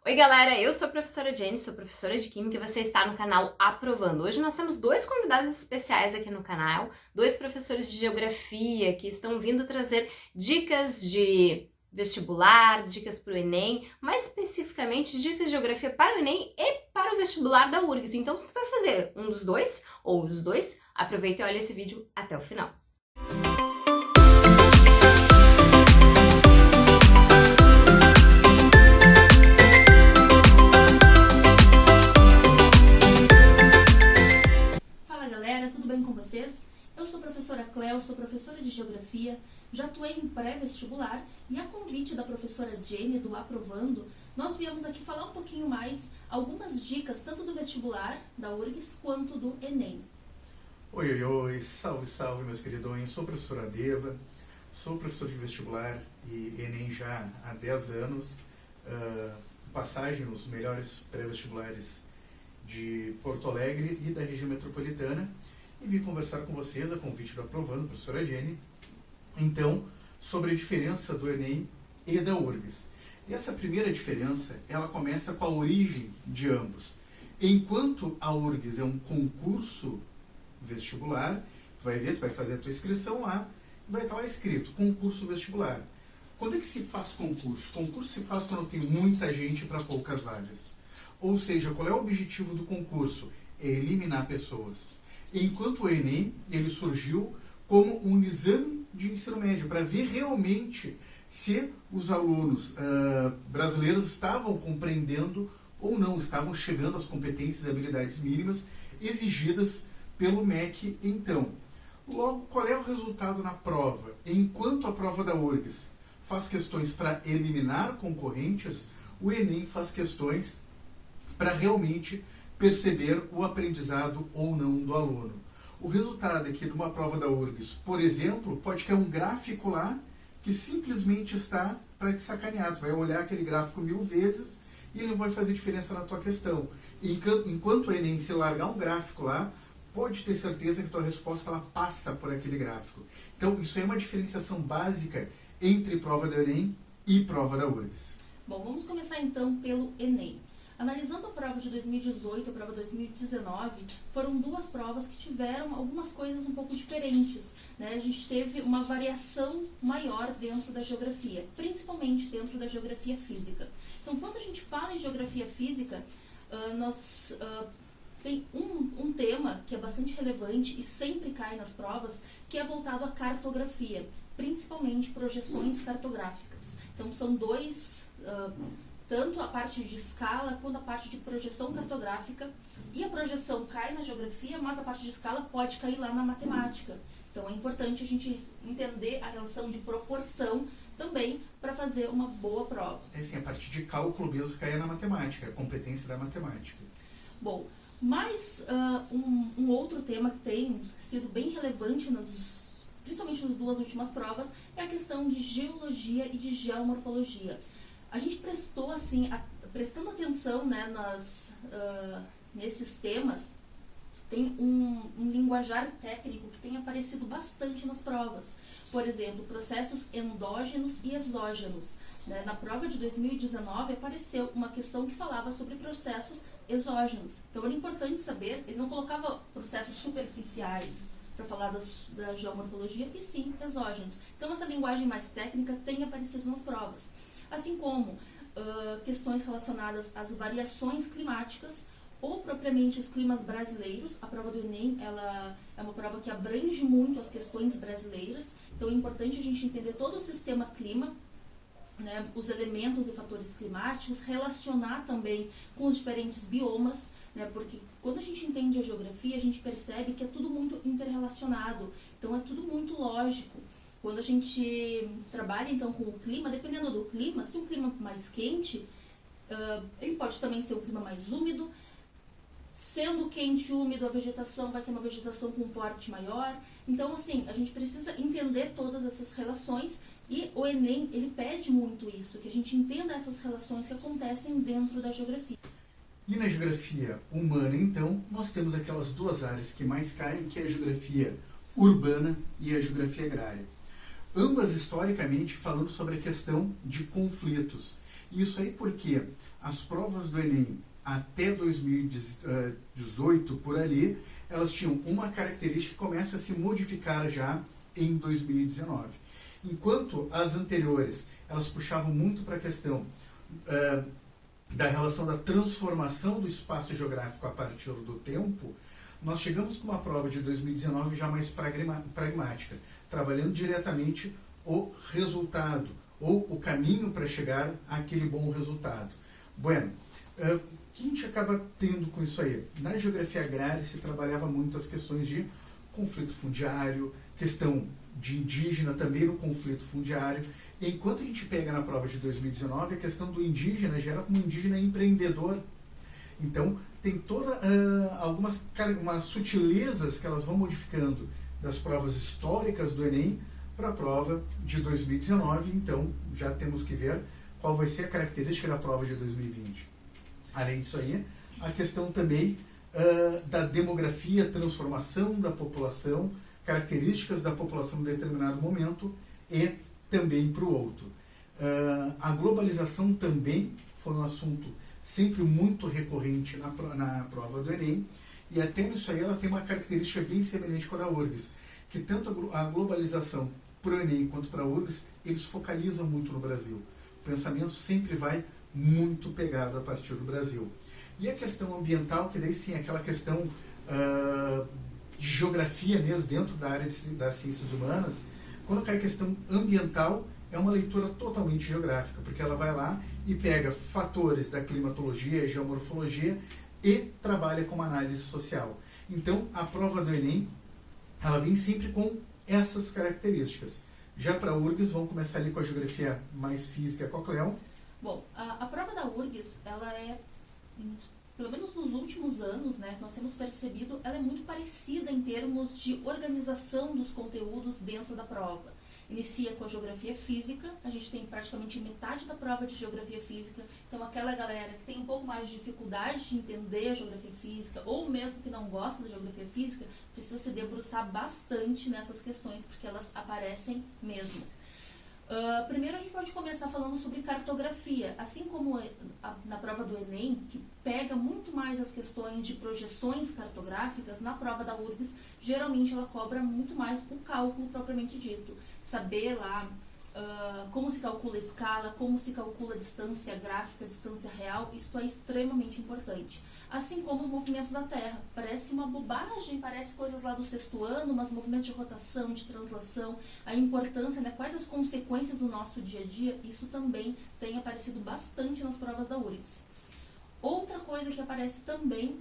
Oi galera, eu sou a professora Jenny, sou professora de Química e você está no canal Aprovando. Hoje nós temos dois convidados especiais aqui no canal, dois professores de Geografia que estão vindo trazer dicas de vestibular, dicas para o Enem, mais especificamente dicas de Geografia para o Enem e para o vestibular da URGS. Então se tu vai fazer um dos dois, ou os dois, aproveita e olha esse vídeo até o final. Tudo bem com vocês? Eu sou a professora Cléo, sou professora de Geografia, já atuei em pré-vestibular e a convite da professora Jenny do Aprovando, nós viemos aqui falar um pouquinho mais, algumas dicas tanto do vestibular da URGS quanto do Enem. Oi, salve meus queridões, sou a professora Deva, sou professor de vestibular e Enem já há 10 anos, passagem nos melhores pré-vestibulares de Porto Alegre e da região metropolitana. E vim conversar com vocês, a convite do Aprovando, professora Jenny, então, sobre a diferença do Enem e da URGS. E essa primeira diferença, ela começa com a origem de ambos. Enquanto a URGS é um concurso vestibular, tu vai fazer a tua inscrição lá, e vai estar lá escrito, concurso vestibular. Quando é que se faz concurso? Concurso se faz quando tem muita gente para poucas vagas. Ou seja, qual é o objetivo do concurso? É eliminar pessoas. Enquanto o Enem, ele surgiu como um exame de ensino médio, para ver realmente se os alunos brasileiros estavam compreendendo ou não, estavam chegando às competências e habilidades mínimas exigidas pelo MEC então. Logo, qual é o resultado na prova? Enquanto a prova da URGS faz questões para eliminar concorrentes, o Enem faz questões para realmente perceber o aprendizado ou não do aluno. O resultado aqui de uma prova da URGS, por exemplo, pode ter um gráfico lá que simplesmente está para te sacanear. Tu vai olhar aquele gráfico 1000 vezes e ele não vai fazer diferença na tua questão. Enquanto o Enem se largar um gráfico lá, pode ter certeza que tua resposta ela passa por aquele gráfico. Então, isso é uma diferenciação básica entre prova do Enem e prova da URGS. Bom, vamos começar então pelo Enem. Analisando a prova de 2018 e a prova de 2019, foram duas provas que tiveram algumas coisas um pouco diferentes, né? A gente teve uma variação maior dentro da geografia, principalmente dentro da geografia física. Então, quando a gente fala em geografia física, tem um tema que é bastante relevante e sempre cai nas provas, que é voltado à cartografia, principalmente projeções cartográficas. Então, são dois... tanto a parte de escala quanto a parte de projeção cartográfica, e a projeção cai na geografia, mas a parte de escala pode cair lá na matemática. Então é importante a gente entender a relação de proporção também para fazer uma boa prova. É assim, a parte de cálculo mesmo cai na matemática, a competência da matemática. Bom, mas um outro tema que tem sido bem relevante principalmente nas duas últimas provas é a questão de geologia e de geomorfologia. A gente prestando atenção, né, nesses temas, tem um linguajar técnico que tem aparecido bastante nas provas. Por exemplo, processos endógenos e exógenos. Né? Na prova de 2019 apareceu uma questão que falava sobre processos exógenos. Então era importante saber, ele não colocava processos superficiais para falar da geomorfologia, e sim exógenos. Então essa linguagem mais técnica tem aparecido nas provas. Assim como questões relacionadas às variações climáticas ou propriamente os climas brasileiros. A prova do Enem ela é uma prova que abrange muito as questões brasileiras, então é importante a gente entender todo o sistema clima, né, os elementos e fatores climáticos, relacionar também com os diferentes biomas, né, porque quando a gente entende a geografia, a gente percebe que é tudo muito interrelacionado, então é tudo muito lógico. Quando a gente trabalha então com o clima, dependendo do clima, se um clima mais quente, ele pode também ser um clima mais úmido. Sendo quente e úmido, a vegetação vai ser uma vegetação com um porte maior. Então, assim, a gente precisa entender todas essas relações, e o Enem, ele pede muito isso, que a gente entenda essas relações que acontecem dentro da geografia. E na geografia humana, então, nós temos aquelas duas áreas que mais caem, que é a geografia urbana e a geografia agrária. Ambas historicamente falando sobre a questão de conflitos. Isso aí porque as provas do Enem até 2018, por ali, elas tinham uma característica que começa a se modificar já em 2019. Enquanto as anteriores, elas puxavam muito para a questão da relação da transformação do espaço geográfico a partir do tempo, nós chegamos com uma prova de 2019 já mais pragmática, trabalhando diretamente o resultado, ou o caminho para chegar àquele bom resultado. Bueno, o que a gente acaba tendo com isso aí? Na geografia agrária se trabalhava muito as questões de conflito fundiário, questão de indígena também no conflito fundiário. Enquanto a gente pega na prova de 2019, a questão do indígena gera como indígena empreendedor. Então, tem toda algumas sutilezas que elas vão modificando das provas históricas do Enem para a prova de 2019. Então, já temos que ver qual vai ser a característica da prova de 2020. Além disso aí, a questão também da demografia, transformação da população, características da população em determinado momento e também para o outro. A globalização também foi um assunto sempre muito recorrente na prova do Enem, e até nisso aí ela tem uma característica bem semelhante com a da URGS, que tanto a globalização para o Enem quanto para a URGS, eles focalizam muito no Brasil. O pensamento sempre vai muito pegado a partir do Brasil. E a questão ambiental, que daí sim é aquela questão de geografia mesmo, dentro da área das ciências humanas, quando cai a questão ambiental, é uma leitura totalmente geográfica, porque ela vai lá e pega fatores da climatologia, geomorfologia e trabalha com uma análise social. Então, a prova do Enem, ela vem sempre com essas características. Já para a URGS, vamos começar ali com a geografia mais física com a Cleo. Bom, a prova da URGS, ela é, pelo menos nos últimos anos, né, nós temos percebido, ela é muito parecida em termos de organização dos conteúdos dentro da prova. Inicia com a geografia física, a gente tem praticamente metade da prova de geografia física, então aquela galera que tem um pouco mais de dificuldade de entender a geografia física, ou mesmo que não gosta da geografia física, precisa se debruçar bastante nessas questões, porque elas aparecem mesmo. Primeiro a gente pode começar falando sobre cartografia, assim como na prova do Enem, que pega muito mais as questões de projeções cartográficas, na prova da URGS, geralmente ela cobra muito mais o cálculo propriamente dito. Saber lá como se calcula a escala, como se calcula a distância gráfica, a distância real, isso é extremamente importante. Assim como os movimentos da Terra. Parece uma bobagem, parece coisas lá do 6º ano, mas movimentos de rotação, de translação, a importância, né, quais as consequências do nosso dia a dia, isso também tem aparecido bastante nas provas da URGS. Outra coisa que aparece também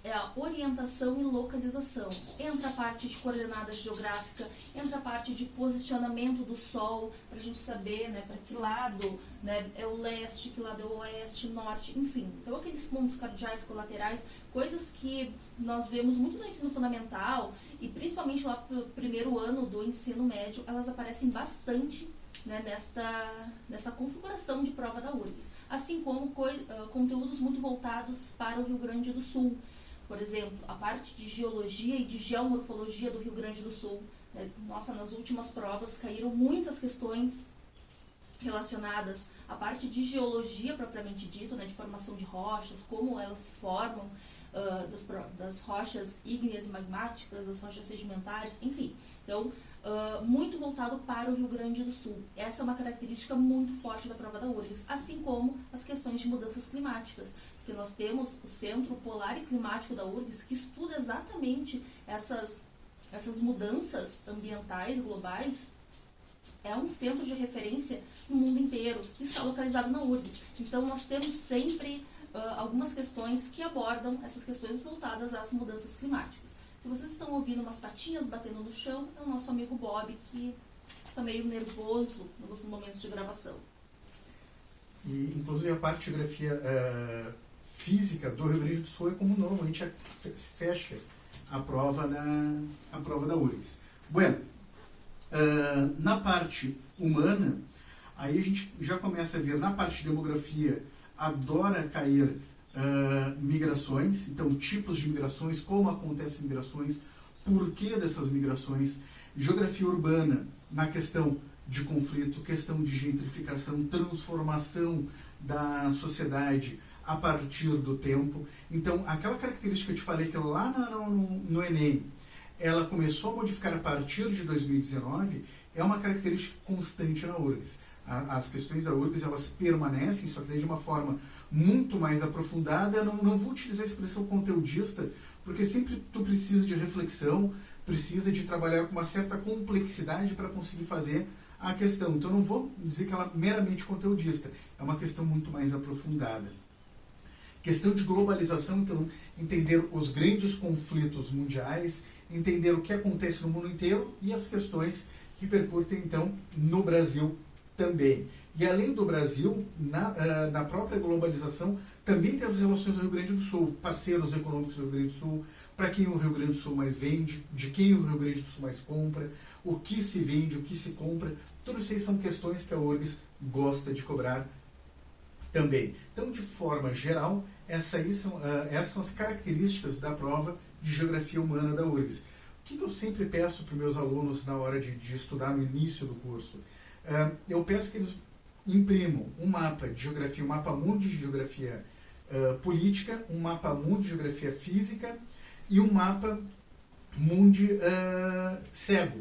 é a orientação e localização. Entra a parte de coordenada geográfica, entra a parte de posicionamento do Sol, para a gente saber, né, para que lado, né, é o leste, que lado é o oeste, norte, enfim. Então, aqueles pontos cardeais colaterais, coisas que nós vemos muito no ensino fundamental e principalmente lá no primeiro ano do ensino médio, elas aparecem bastante, né, nessa configuração de prova da URGS. Assim como conteúdos muito voltados para o Rio Grande do Sul. Por exemplo, a parte de geologia e de geomorfologia do Rio Grande do Sul. Né? Nossa, nas últimas provas caíram muitas questões relacionadas à parte de geologia propriamente dito, né? De formação de rochas, como elas se formam, das rochas ígneas e magmáticas, das rochas sedimentares, enfim. Então, muito voltado para o Rio Grande do Sul. Essa é uma característica muito forte da prova da URGS, assim como as questões de mudanças climáticas, porque nós temos o Centro Polar e Climático da URGS, que estuda exatamente essas mudanças ambientais globais. É um centro de referência no mundo inteiro, que está localizado na URGS. Então, nós temos sempre algumas questões que abordam essas questões voltadas às mudanças climáticas. Se vocês estão ouvindo umas patinhas batendo no chão, é o nosso amigo Bob, que está meio nervoso nos momentos de gravação. E, inclusive, a parte de geografia física do Rio Grande do Sul é como normalmente fecha a prova da URGS. Bueno, na parte humana, aí a gente já começa a ver, na parte de demografia, adora cair migrações, então tipos de migrações, como acontecem migrações, porquê dessas migrações, geografia urbana, na questão de conflito, questão de gentrificação, transformação da sociedade a partir do tempo. Então, aquela característica que eu te falei que lá no Enem, ela começou a modificar a partir de 2019, é uma característica constante na URGS. As questões da URGS, elas permanecem, só que de uma forma muito mais aprofundada. Eu não vou utilizar a expressão conteudista, porque sempre tu precisa de reflexão, precisa de trabalhar com uma certa complexidade para conseguir fazer a questão. Então, eu não vou dizer que ela é meramente conteudista, é uma questão muito mais aprofundada. Questão de globalização, então, entender os grandes conflitos mundiais, entender o que acontece no mundo inteiro e as questões que percutem, então, no Brasil também. E além do Brasil, na própria globalização, também tem as relações do Rio Grande do Sul, parceiros econômicos do Rio Grande do Sul, para quem o Rio Grande do Sul mais vende, de quem o Rio Grande do Sul mais compra, o que se vende, o que se compra. Tudo isso aí são questões que a URGS gosta de cobrar também. Então, de forma geral, essas são as características da prova de Geografia Humana da URGS. O que eu sempre peço para os meus alunos na hora de estudar no início do curso? Eu peço que eles imprimam um mapa de geografia, um mapa mundi de geografia política, um mapa mundi de geografia física e um mapa mundi cego.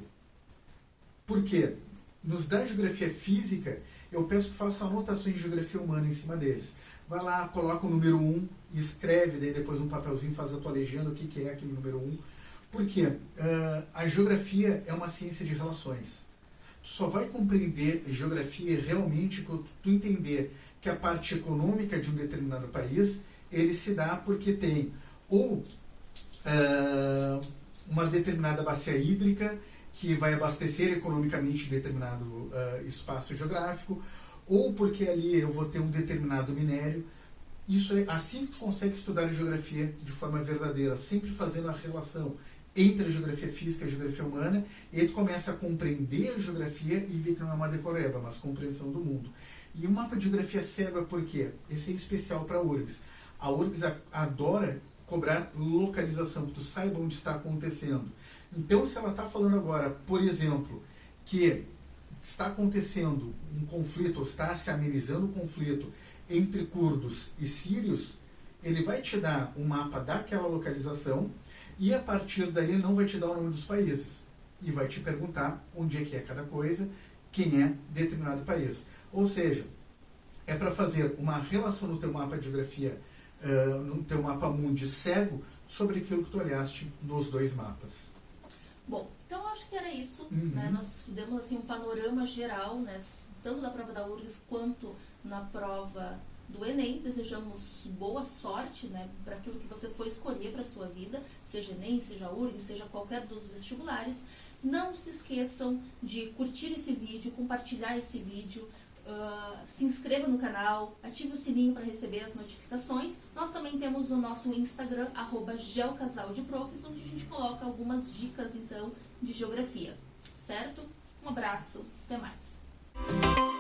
Por quê? Nos da geografia física, eu peço que faça anotações de geografia humana em cima deles. Vai lá, coloca o número 1, escreve, daí depois um papelzinho, faz a tua legenda, o que é aquele número 1. Por quê? A geografia é uma ciência de relações. Tu só vai compreender geografia realmente quando tu entender que a parte econômica de um determinado país, ele se dá porque tem ou uma determinada bacia hídrica que vai abastecer economicamente determinado espaço geográfico, ou porque ali eu vou ter um determinado minério. Isso é assim que tu consegue estudar a geografia de forma verdadeira, sempre fazendo a relação entre a geografia física e a geografia humana, e aí tu começa a compreender a geografia e ver que não é uma decoreba, mas compreensão do mundo. E o mapa de geografia cego é por quê? Esse é especial para a URGS. A URGS adora cobrar localização, que tu saiba onde está acontecendo. Então, se ela está falando agora, por exemplo, que está acontecendo um conflito, ou está se amenizando um conflito entre curdos e sírios, ele vai te dar um mapa daquela localização e a partir daí ele não vai te dar o nome dos países. E vai te perguntar onde é que é cada coisa, quem é determinado país. Ou seja, é para fazer uma relação no teu mapa de geografia, no teu mapa mundi cego, sobre aquilo que tu olhaste nos dois mapas. Bom, então acho que era isso, né? Nós demos assim um panorama geral, né? Tanto da prova da URGS quanto na prova do Enem. Desejamos boa sorte, né? Para aquilo que você for escolher para a sua vida, seja Enem, seja URGS, seja qualquer dos vestibulares. Não se esqueçam de curtir esse vídeo, compartilhar esse vídeo, se inscreva no canal, ative o sininho para receber as notificações. Nós também temos o nosso Instagram, @geocasaldeprofs, onde a gente coloca algumas dicas, então, de geografia, certo? Um abraço, até mais!